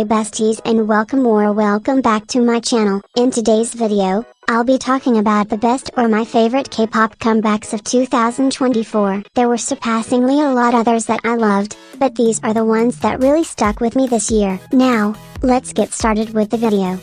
Hey besties and welcome back to my channel. In today's video, I'll be talking about the best or my favorite K-pop comebacks of 2024. There were surpassingly a lot others that I loved, but these are the ones that really stuck with me this year. Now, let's get started with the video.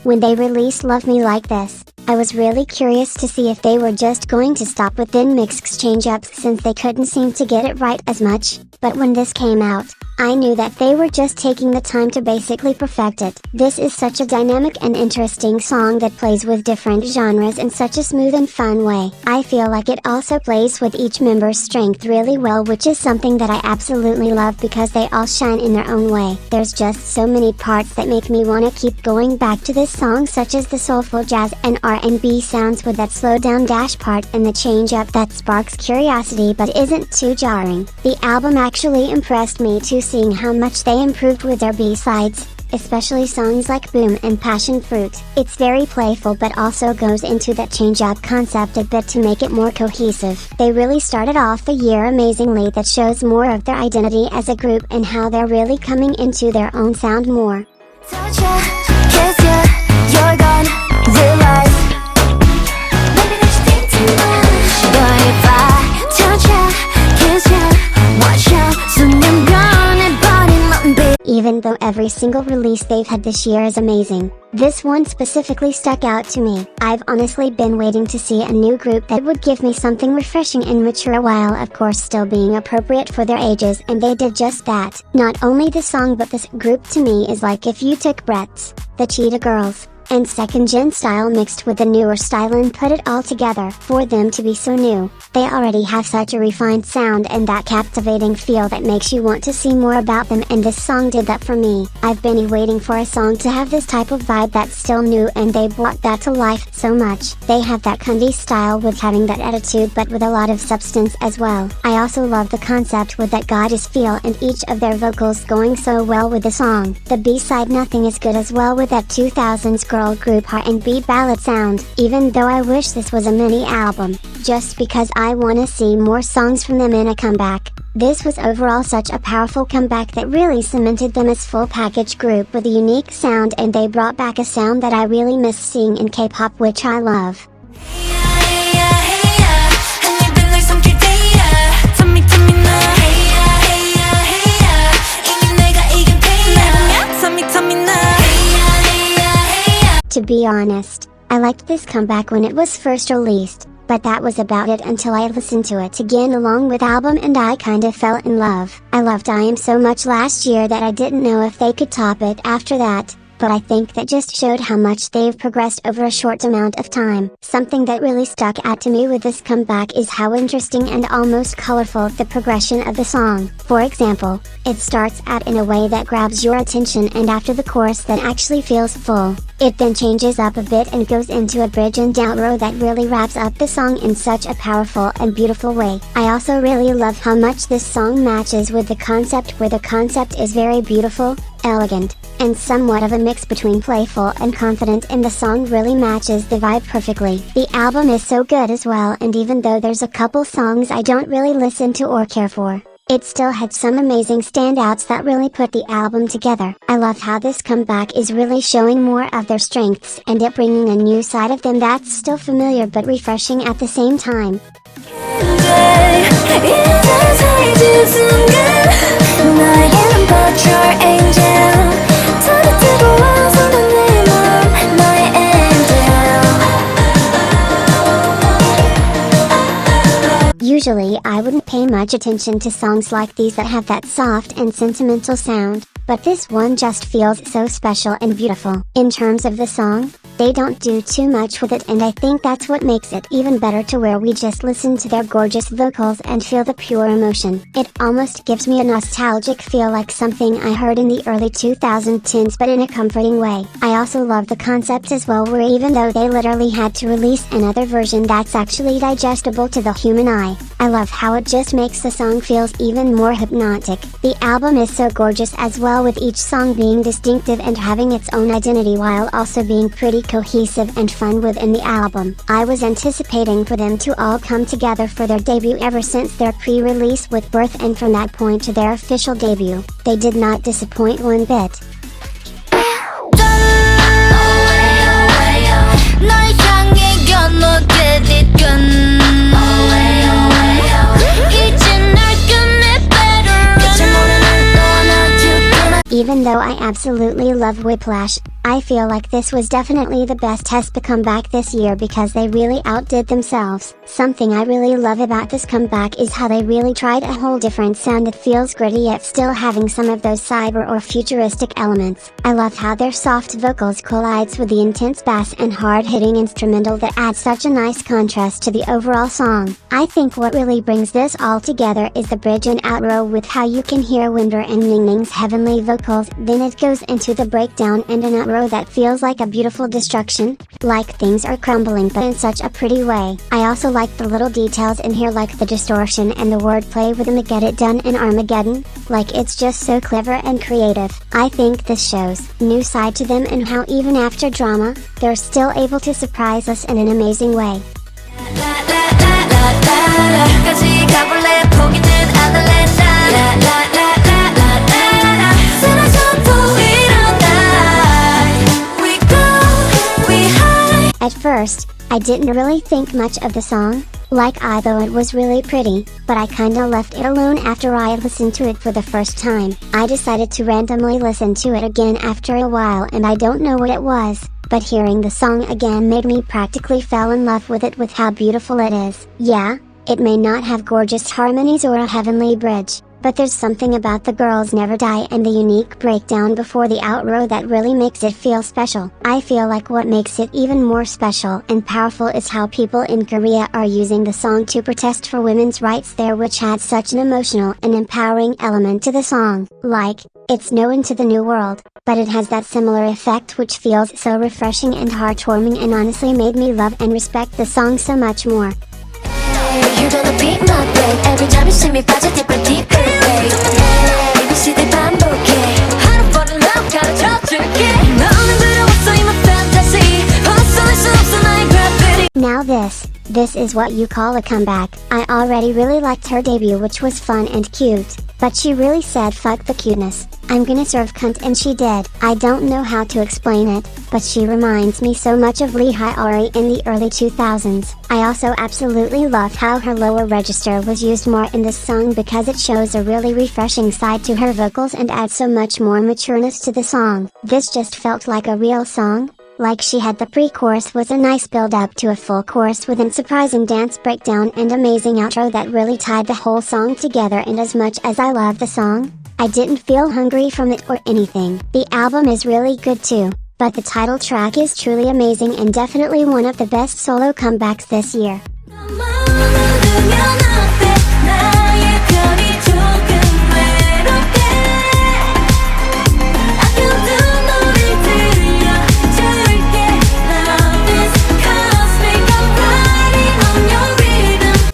When they released Love Me Like This, I was really curious to see if they were just going to stop within mix exchange ups since they couldn't seem to get it right as much, but when this came out, I knew that they were just taking the time to basically perfect it. This is such a dynamic and interesting song that plays with different genres in such a smooth and fun way. I feel like it also plays with each member's strength really well, which is something that I absolutely love because they all shine in their own way. There's just so many parts that make me wanna keep going back to this song, such as the soulful jazz and R&B sounds with that slow down dash part and the change up that sparks curiosity but isn't too jarring. The album actually impressed me too, seeing how much they improved with their B-sides, especially songs like Boom and Passion Fruit. It's very playful but also goes into that change-up concept a bit to make it more cohesive. They really started off the year amazingly. That shows more of their identity as a group and how they're really coming into their own sound more. Touch ya, kiss ya, you're gone, realize maybe that you think too much. But if I touch ya, kiss ya, watch out, soon I'm gonna body my. Even though every single release they've had this year is amazing, this one specifically stuck out to me. I've honestly been waiting to see a new group that would give me something refreshing and mature while of course still being appropriate for their ages, and they did just that. Not only the song but this group to me is like if you took Brett's, the Cheetah Girls, and second gen style mixed with the newer style and put it all together. For them to be so new, they already have such a refined sound and that captivating feel that makes you want to see more about them, and this song did that for me. I've been waiting for a song to have this type of vibe that's still new, and they brought that to life so much. They have that kundy style with having that attitude but with a lot of substance as well. I also love the concept with that goddess feel and each of their vocals going so well with the song. The B-side Nothing is good as well with that 2000s girl group R&B ballad sound, even though I wish this was a mini album, just because I wanna see more songs from them in a comeback. This was overall such a powerful comeback that really cemented them as full package group with a unique sound, and they brought back a sound that I really miss seeing in K-pop, which I love. To be honest, I liked this comeback when it was first released, but that was about it until I listened to it again along with album and I kinda fell in love. I loved I Am so much last year that I didn't know if they could top it after that, but I think that just showed how much they've progressed over a short amount of time. Something that really stuck out to me with this comeback is how interesting and almost colorful the progression of the song. For example, it starts out in a way that grabs your attention, and after the chorus that actually feels full, it then changes up a bit and goes into a bridge and outro that really wraps up the song in such a powerful and beautiful way. I also really love how much this song matches with the concept, where the concept is very beautiful, elegant, and somewhat of a mix between playful and confident, and the song really matches the vibe perfectly. The album is so good as well, and even though there's a couple songs I don't really listen to or care for, it still had some amazing standouts that really put the album together. I love how this comeback is really showing more of their strengths and it bringing a new side of them that's still familiar but refreshing at the same time. Usually I wouldn't pay much attention to songs like these that have that soft and sentimental sound, but this one just feels so special and beautiful. In terms of the song, They don't do too much with it, and I think that's what makes it even better, to where we just listen to their gorgeous vocals and feel the pure emotion. It almost gives me a nostalgic feel, like something I heard in the early 2010s, but in a comforting way. I also love the concept as well, where even though they literally had to release another version that's actually digestible to the human eye, I love how it just makes the song feels even more hypnotic. The album is so gorgeous as well, with each song being distinctive and having its own identity, while also being pretty cohesive and fun within the album. I was anticipating for them to all come together for their debut ever since their pre-release with Birth, and from that point to their official debut, they did not disappoint one bit. Even though I absolutely love Whiplash, I feel like this was definitely the best aespa comeback this year, because they really outdid themselves. Something I really love about this comeback is how they really tried a whole different sound that feels gritty yet still having some of those cyber or futuristic elements. I love how their soft vocals collides with the intense bass and hard-hitting instrumental that adds such a nice contrast to the overall song. I think what really brings this all together is the bridge and outro, with how you can hear Winder and Ningning's heavenly vocals, then it goes into the breakdown and an outro that feels like a beautiful destruction, like things are crumbling, but in such a pretty way. I also like the little details in here, like the distortion and the wordplay within the Get It Done and Armageddon, like it's just so clever and creative. I think this shows new side to them, and how even after drama, they're still able to surprise us in an amazing way. At first, I didn't really think much of the song, like I thought it was really pretty, but I kinda left it alone after I listened to it for the first time. I decided to randomly listen to it again after a while, and I don't know what it was, but hearing the song again made me practically fall in love with it, with how beautiful it is. Yeah, it may not have gorgeous harmonies or a heavenly bridge, but there's something about the Girls Never Die and the unique breakdown before the outro that really makes it feel special. I feel like what makes it even more special and powerful is how people in Korea are using the song to protest for women's rights there, which adds such an emotional and empowering element to the song. Like, it's no Into the New World, but it has that similar effect, which feels so refreshing and heartwarming, and honestly made me love and respect the song so much more. You're gonna be my brain every time you see me 빠져 deeper deeper babe ABC들 반복해 하루버는 난 가르쳐줄게 너는 그려왔어 in my fantasy 벗어날 수 없어 나의 gravity. Now this is what you call a comeback. I already really liked her debut, which was fun and cute, but she really said fuck the cuteness, I'm gonna serve cunt, and she did. I don't know how to explain it, but she reminds me so much of Lee Hyori in the early 2000s. I also absolutely loved how her lower register was used more in this song, because it shows a really refreshing side to her vocals and adds so much more matureness to the song. This just felt like a real song, like she had the pre-chorus was a nice build-up to a full chorus with a surprising dance breakdown and amazing outro that really tied the whole song together. And as much as I love the song, I didn't feel hungry from it or anything. The album is really good too, but the title track is truly amazing and definitely one of the best solo comebacks this year.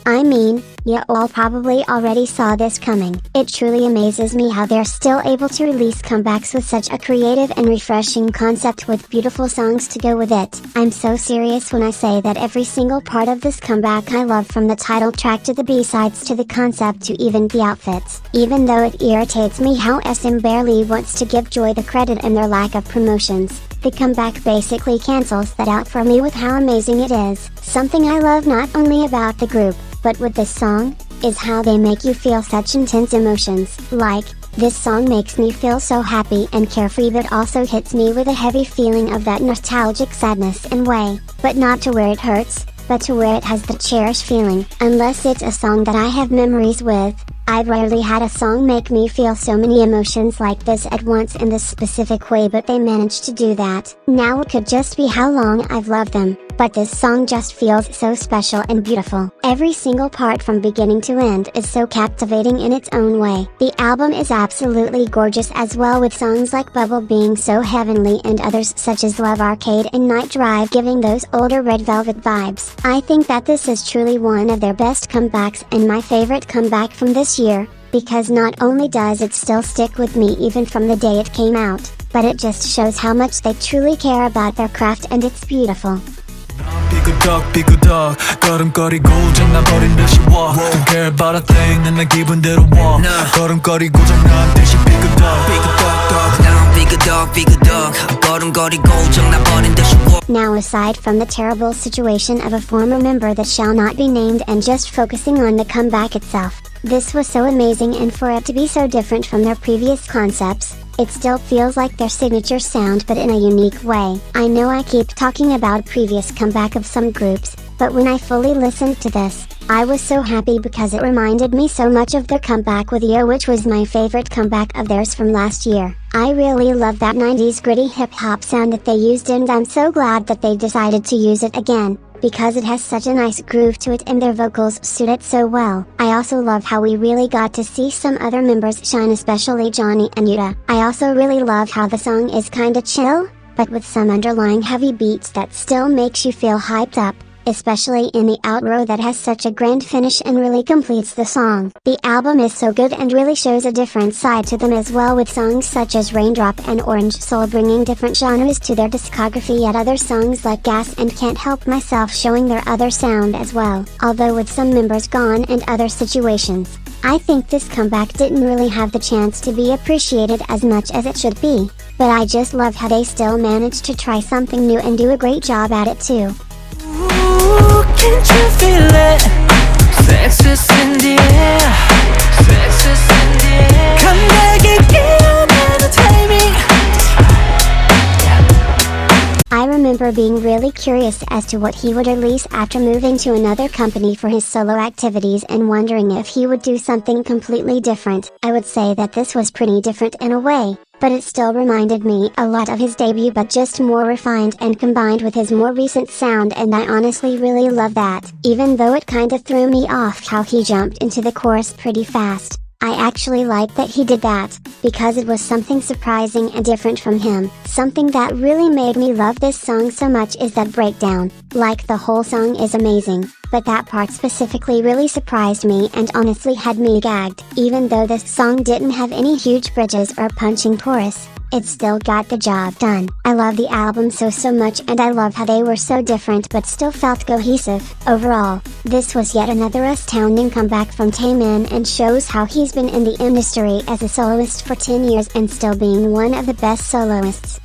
I mean, you all probably already saw this coming. It truly amazes me how they're still able to release comebacks with such a creative and refreshing concept with beautiful songs to go with it. I'm so serious when I say that every single part of this comeback I love, from the title track to the B-sides to the concept to even the outfits. Even though it irritates me how SM barely wants to give Joy the credit and their lack of promotions, the comeback basically cancels that out for me with how amazing it is. Something I love not only about the group, but with this song, is how they make you feel such intense emotions. Like, this song makes me feel so happy and carefree, but also hits me with a heavy feeling of that nostalgic sadness in way, but not to where it hurts, but to where it has the cherished feeling. Unless it's a song that I have memories with, I've rarely had a song make me feel so many emotions like this at once in this specific way, but they managed to do that. Now it could just be how long I've loved them, but this song just feels so special and beautiful. Every single part from beginning to end is so captivating in its own way. The album is absolutely gorgeous as well, with songs like Bubble being so heavenly and others such as Love Arcade and Night Drive giving those older Red Velvet vibes. I think that this is truly one of their best comebacks and my favorite comeback from this year, because not only does it still stick with me even from the day it came out, but it just shows how much they truly care about their craft, and it's beautiful. 삐그덕 걸음거리고 장난버린 듯이 walk Don't care about a thing 난 내 기분대로 walk 걸음거리고 장난 듯이 삐그덕 난 삐그덕 걸음거리고 장난버린 듯이 walk. Now, aside from the terrible situation of a former member that shall not be named and just focusing on the comeback itself, this was so amazing, and for it to be so different from their previous concepts, it still feels like their signature sound but in a unique way. I know I keep talking about previous comeback of some groups, but when I fully listened to this, I was so happy because it reminded me so much of their comeback with Yo, which was my favorite comeback of theirs from last year. I really love that 90s gritty hip-hop sound that they used, and I'm so glad that they decided to use it again, because it has such a nice groove to it and their vocals suit it so well. I also love how we really got to see some other members shine, especially Johnny and Yuta. I also really love how the song is kinda chill, but with some underlying heavy beats that still makes you feel hyped up, especially in the outro that has such a grand finish and really completes the song. The album is so good and really shows a different side to them as well, with songs such as Raindrop and Orange Soul bringing different genres to their discography, yet other songs like Gas and Can't Help Myself showing their other sound as well, although with some members gone and other situations. I think this comeback didn't really have the chance to be appreciated as much as it should be, but I just love how they still managed to try something new and do a great job at it too. Can't you feel it? Sex is in the air. Sex is in the air. 감각이 끼어나는 timing. I remember being really curious as to what he would release after moving to another company for his solo activities and wondering if he would do something completely different. I would say that this was pretty different in a way, but it still reminded me a lot of his debut, but just more refined and combined with his more recent sound, and I honestly really love that. Even though it kinda threw me off how he jumped into the chorus pretty fast, I actually like that he did that, because it was something surprising and different from him. Something that really made me love this song so much is that breakdown. Like, the whole song is amazing, but that part specifically really surprised me and honestly had me gagged. Even though this song didn't have any huge bridges or punching chorus, it still got the job done. I love the album so much, and I love how they were so different but still felt cohesive. Overall, this was yet another astounding comeback from Taemin, and shows how he's been in the industry as a soloist for 10 years and still being one of the best soloists.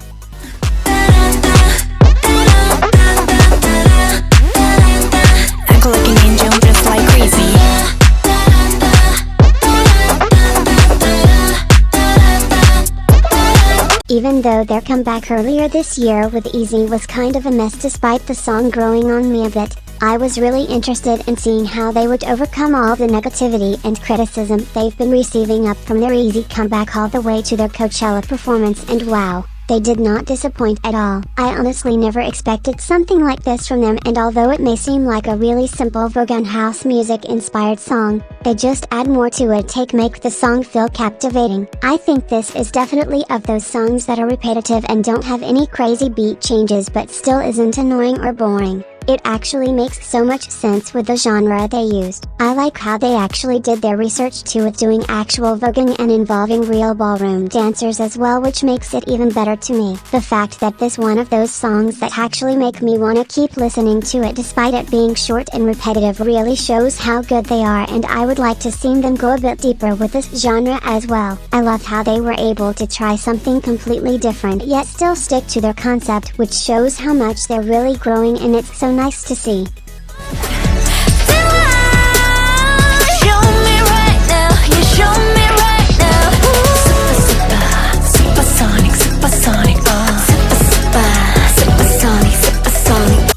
I go like an angel, just like crazy. Even though their comeback earlier this year with Itzy was kind of a mess despite the song growing on me a bit, I was really interested in seeing how they would overcome all the negativity and criticism they've been receiving up from their Itzy comeback all the way to their Coachella performance, and wow, they did not disappoint at all. I honestly never expected something like this from them, and although it may seem like a really simple Vogue house music inspired song, they just add more to it to make the song feel captivating. I think this is definitely of those songs that are repetitive and don't have any crazy beat changes but still isn't annoying or boring. It actually makes so much sense with the genre they used. I like how they actually did their research too, with doing actual voguing and involving real ballroom dancers as well, which makes it even better to me. The fact that this one of those songs that actually make me wanna keep listening to it despite it being short and repetitive really shows how good they are, and I would like to see them go a bit deeper with this genre as well. I love how they were able to try something completely different yet still stick to their concept, which shows how much they're really growing, and it's so nice to see.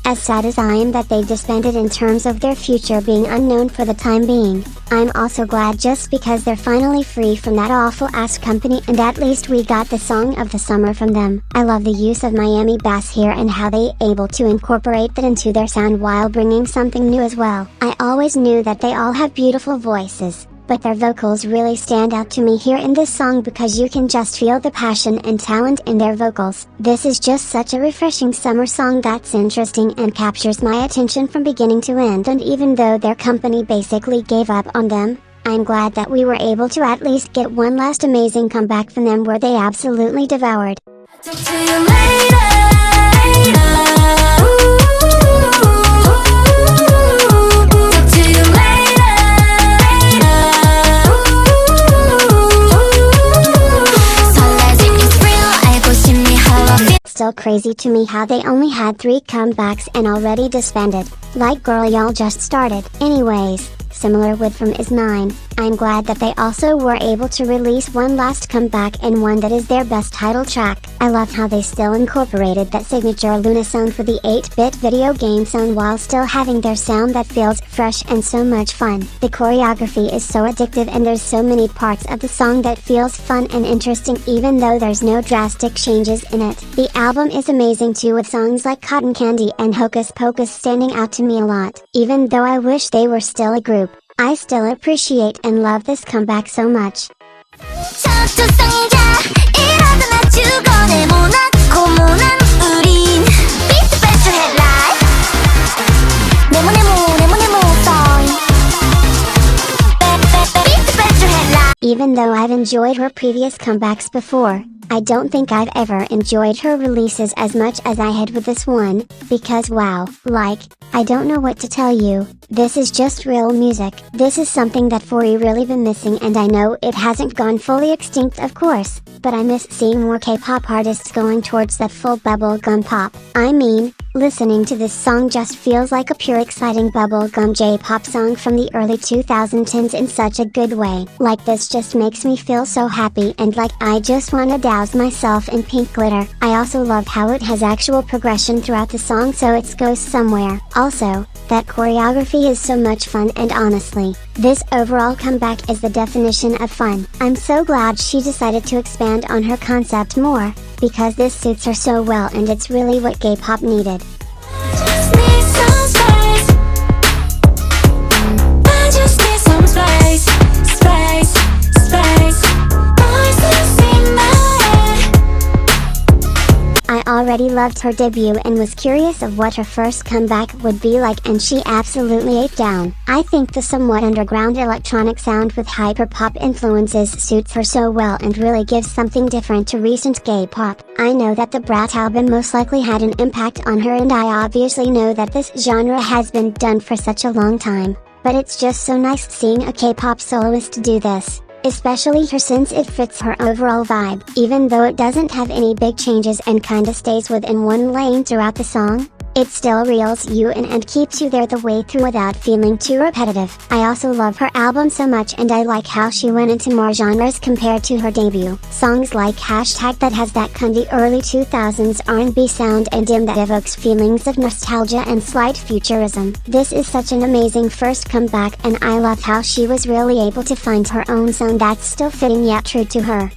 As sad as I am that they disbanded in terms of their future being unknown for the time being, I'm also glad just because they're finally free from that awful ass company and at least we got the song of the summer from them. I love the use of Miami bass here and how they able to incorporate that into their sound while bringing something new as well. I always knew that they all have beautiful voices, but their vocals really stand out to me here in this song because you can just feel the passion and talent in their vocals. This is just such a refreshing summer song that's interesting and captures my attention from beginning to end, and even though their company basically gave up on them, I'm glad that we were able to at least get one last amazing comeback from them where they absolutely devoured. Talk to you later. Still crazy to me how they only had 3 comebacks and already disbanded. Like girl, y'all just started. Anyways, similar with From Is 9, I'm glad that they also were able to release one last comeback and one that is their best title track. I love how they still incorporated that signature Loona sound for the 8-bit video game sound while still having their sound that feels fresh and so much fun. The choreography is so addictive and there's so many parts of the song that feels fun and interesting even though there's no drastic changes in it. The album is amazing too with songs like Cotton Candy and Hocus Pocus standing out to me a lot. Even though I wish they were still a group, I still appreciate and love this comeback so much. Even though I've enjoyed her previous comebacks before, I don't think I've ever enjoyed her releases as much as I had with this one, because wow, I don't know what to tell you, this is just real music. This is something that we really been missing, and I know it hasn't gone fully extinct of course, but I miss seeing more K-pop artists going towards that full bubblegum pop. I mean, listening to this song just feels like a pure exciting bubblegum J-pop song from the early 2010s in such a good way. Like this just makes me feel so happy and like I just wanna douse myself in pink glitter. I also love how it has actual progression throughout the song so it goes somewhere. Also, that choreography is so much fun and honestly, this overall comeback is the definition of fun. I'm so glad she decided to expand on her concept more, because this suits her so well and it's really what K-pop needed. I already loved her debut and was curious of what her first comeback would be like, and she absolutely ate down. I think the somewhat underground electronic sound with hyperpop influences suits her so well and really gives something different to recent K-pop. I know that the Brat album most likely had an impact on her, and I obviously know that this genre has been done for such a long time, but it's just so nice seeing a K-pop soloist do this. Especially her, since it fits her overall vibe. Even though it doesn't have any big changes and kinda stays within one lane throughout the song, it still reels you in and keeps you there the way through without feeling too repetitive. I also love her album so much, and I like how she went into more genres compared to her debut. Songs like Hashtag that has that kinda early 2000s R&B sound and Dim that evokes feelings of nostalgia and slight futurism. This is such an amazing first comeback, and I love how she was really able to find her own sound that's still fitting yet true to her.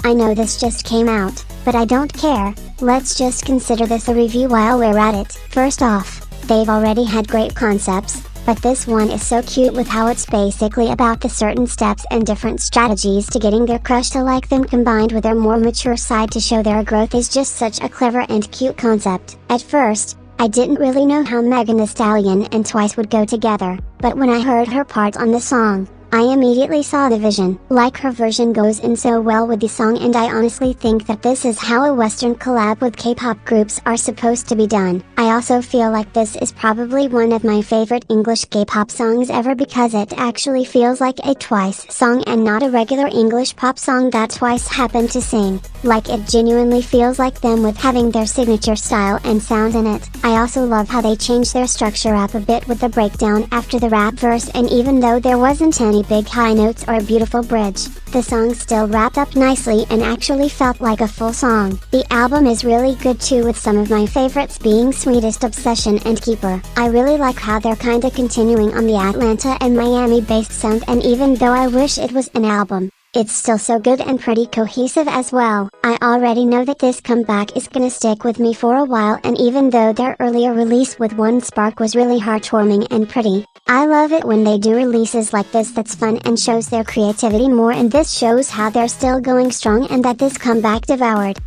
I know this just came out, but I don't care. Let's just consider this a review while we're at it. First off, they've already had great concepts, but this one is so cute with how it's basically about the certain steps and different strategies to getting their crush to like them, combined with their more mature side to show their growth, is just such a clever and cute concept. At first, I didn't really know how Megan Thee Stallion and Twice would go together, but when I heard her part on the song, I immediately saw the vision. Like her version goes in so well with the song, and I honestly think that this is how a Western collab with K-pop groups are supposed to be done. I also feel like this is probably one of my favorite English K-pop songs ever because it actually feels like a Twice song and not a regular English pop song that Twice happened to sing. Like, it genuinely feels like them with having their signature style and sound in it. I also love how they changed their structure up a bit with the breakdown after the rap verse, and even though there wasn't any big high notes or a beautiful bridge, the song still wrapped up nicely and actually felt like a full song. The album is really good too, with some of my favorites being Sweetest Obsession and Keeper. I really like how they're kinda continuing on the Atlanta and Miami based sound, and even though I wish it was an album, it's still so good and pretty cohesive as well. I already know that this comeback is gonna stick with me for a while, and even though their earlier release with One Spark was really heartwarming and pretty, I love it when they do releases like this that's fun and shows their creativity more, and this shows how they're still going strong and that this comeback devoured.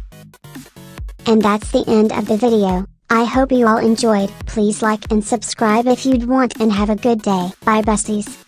And that's the end of the video. I hope you all enjoyed. Please like and subscribe if you'd want, and have a good day. Bye besties.